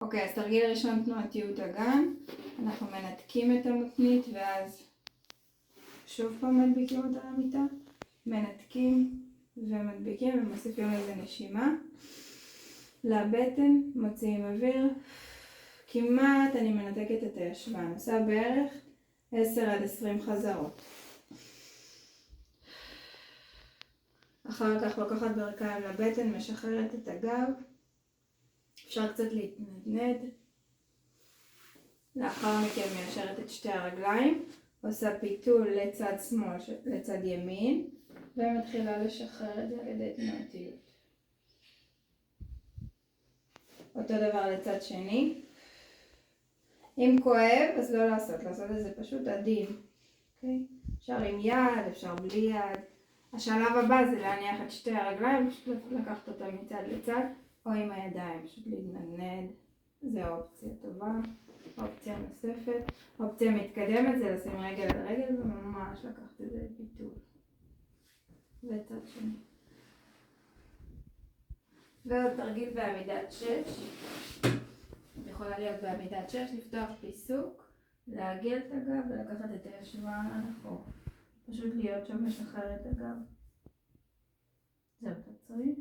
אוקיי, אז תרגיל ראשון תנועתיות אגן. אנחנו מנתקים את המתנית ואז שוב פעם מדביקים אותה למיטה. מנתקים ומדביקים ומוסיפים לזה נשימה. לבטן, מוציאים אוויר. כמעט אני מנתקת את הישבן. עושה בערך 10 עד 20 חזרות. אחר כך לוקחת ברכיים לבטן, משחררת את הגב. אפשר קצת להתנדנד. לאחר מכן מיישרת את שתי הרגליים. עושה פיתול לצד שמאל, לצד ימין. ומתחילה לשחרר את זה על ידי תנועתיות. אותו דבר לצד שני. אם כואב, אז לא לעשות את זה פשוט עדין. אוקיי? אפשר עם יד, אפשר בלי יד. השלב הבא זה להניח את שתי הרגליים, פשוט לקחת אותם מצד לצד, או עם הידיים, פשוט להתנדנד. זו אופציה טובה. אופציה נוספת. אופציה מתקדמת זה לשים רגל על רגל וממש לקחת את זה לפיתול. וצד שני. ועוד תרגיל בעמידת 6. יכולה להיות בעמידת 6, לפתוח פיסוק, לעגל את הגב ולקחת את הישבן לאחור. פשוט להיות שם משחרר את הגב. זהו, תעצרי.